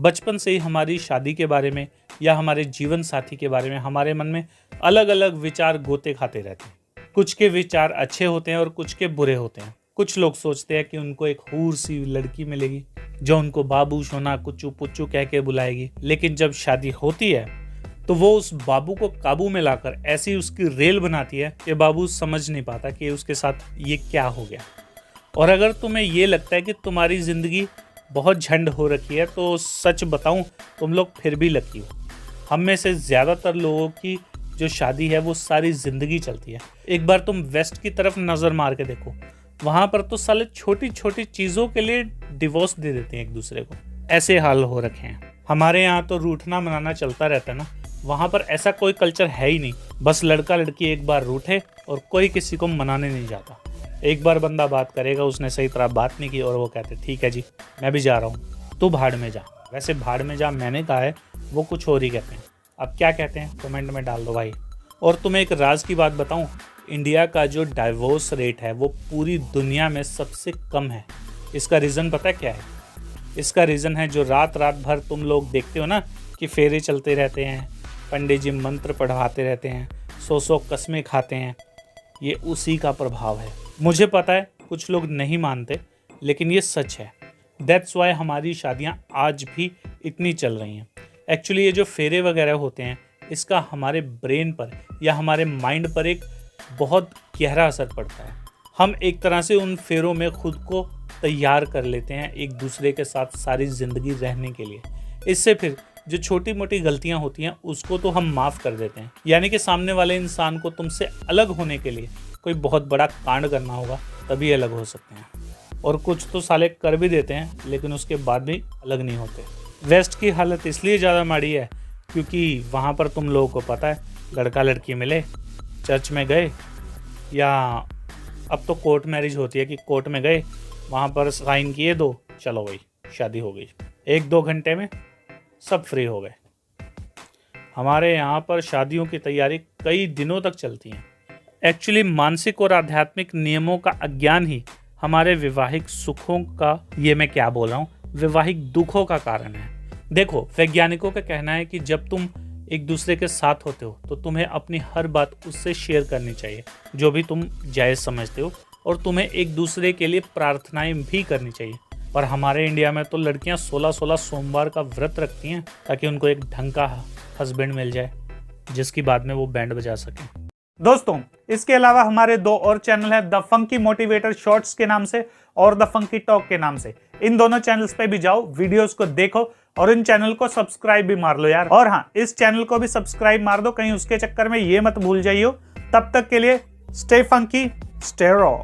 बचपन से ही हमारी शादी के बारे में या हमारे जीवन साथी के बारे में हमारे मन में अलग अलग विचार गोते खाते रहते हैं। कुछ के विचार अच्छे होते हैं और कुछ के बुरे होते हैं। कुछ लोग सोचते हैं कि उनको एक हूर सी लड़की मिलेगी जो उनको बाबू सोना कुच्चू पुच्चू कह के बुलाएगी, लेकिन जब शादी होती है तो वो उस बाबू को काबू में लाकर ऐसी उसकी रेल बनाती है कि बाबू समझ नहीं पाता कि उसके साथ ये क्या हो गया। और अगर तुम्हें ये लगता है कि तुम्हारी ज़िंदगी बहुत झंड हो रखी है तो सच बताऊं, तुम लोग फिर भी लकी हो। हम में से ज़्यादातर लोगों की जो शादी है वो सारी ज़िंदगी चलती है। एक बार तुम वेस्ट की तरफ नज़र मार के देखो, वहाँ पर तो साले छोटी छोटी चीज़ों के लिए डिवोर्स दे देते हैं एक दूसरे को। ऐसे हाल हो रखे हैं। हमारे यहाँ तो रूठना मनाना चलता रहता है ना, वहाँ पर ऐसा कोई कल्चर है ही नहीं। बस लड़का लड़की एक बार रूठे और कोई किसी को मनाने नहीं जाता। एक बार बंदा बात करेगा, उसने सही तरह बात नहीं की और वो कहते ठीक है जी मैं भी जा रहा हूँ, तू भाड़ में जा। वैसे भाड़ में जा मैंने कहा है, वो कुछ और ही कहते हैं। अब क्या कहते हैं कमेंट में डाल दो भाई। और तुम्हें एक राज की बात बताऊं, इंडिया का जो डाइवोर्स रेट है वो पूरी दुनिया में सबसे कम है। इसका रीज़न पता है क्या है? इसका रीज़न है जो रात रात भर तुम लोग देखते हो ना कि फेरे चलते रहते हैं, पंडित जी मंत्र पढ़वाते रहते हैं, 100 कस्में खाते हैं, ये उसी का प्रभाव है। मुझे पता है कुछ लोग नहीं मानते, लेकिन ये सच है। दैट्स वाई हमारी शादियाँ आज भी इतनी चल रही हैं। एक्चुअली ये जो फेरे वगैरह होते हैं, इसका हमारे ब्रेन पर या हमारे माइंड पर एक बहुत गहरा असर पड़ता है। हम एक तरह से उन फेरों में खुद को तैयार कर लेते हैं एक दूसरे के साथ सारी ज़िंदगी रहने के लिए। इससे फिर जो छोटी मोटी गलतियां होती हैं उसको तो हम माफ़ कर देते हैं। यानी कि सामने वाले इंसान को तुमसे अलग होने के लिए कोई बहुत बड़ा कांड करना होगा तभी अलग हो सकते हैं। और कुछ तो साले कर भी देते हैं लेकिन उसके बाद भी अलग नहीं होते। वेस्ट की हालत इसलिए ज़्यादा माड़ी है क्योंकि वहाँ पर तुम लोगों को पता है, लड़का लड़की मिले, चर्च में गए, या अब तो कोर्ट मैरिज होती है कि कोर्ट में गए, वहाँ पर साइन किए दो, चलो भाई शादी हो गई। 1-2 घंटे में सब फ्री हो गए। हमारे यहाँ पर शादियों की तैयारी कई दिनों तक चलती हैं। एक्चुअली मानसिक और आध्यात्मिक नियमों का अज्ञान ही हमारे वैवाहिक सुखों का, ये मैं क्या बोल रहा हूँ, वैवाहिक दुखों का कारण है। देखो, वैज्ञानिकों का कहना है कि जब तुम एक दूसरे के साथ होते हो तो तुम्हें अपनी हर बात उससे शेयर करनी चाहिए, जो भी तुम जायज़ समझते हो, और तुम्हें एक दूसरे के लिए प्रार्थनाएं भी करनी चाहिए। पर हमारे इंडिया में तो लड़कियां 16-16 सोमवार का व्रत रखती हैं ताकि उनको एक ढंग का हस्बैंड मिल जाए जिसकी बाद में वो बैंड बजा सकें। दोस्तों, इसके अलावा हमारे 2 और चैनल हैं, द फंकी मोटिवेटर शॉर्ट्स के नाम से और द फंकी टॉक के नाम से। इन दोनों चैनल्स पे भी जाओ, वीडियोस को देखो और इन चैनल को सब्सक्राइब भी मार लो यार। और हाँ, इस चैनल को भी सब्सक्राइब मार दो, कहीं उसके चक्कर में ये मत भूल जाइयो। तब तक के लिए स्टे फंकी, स्टे रॉ।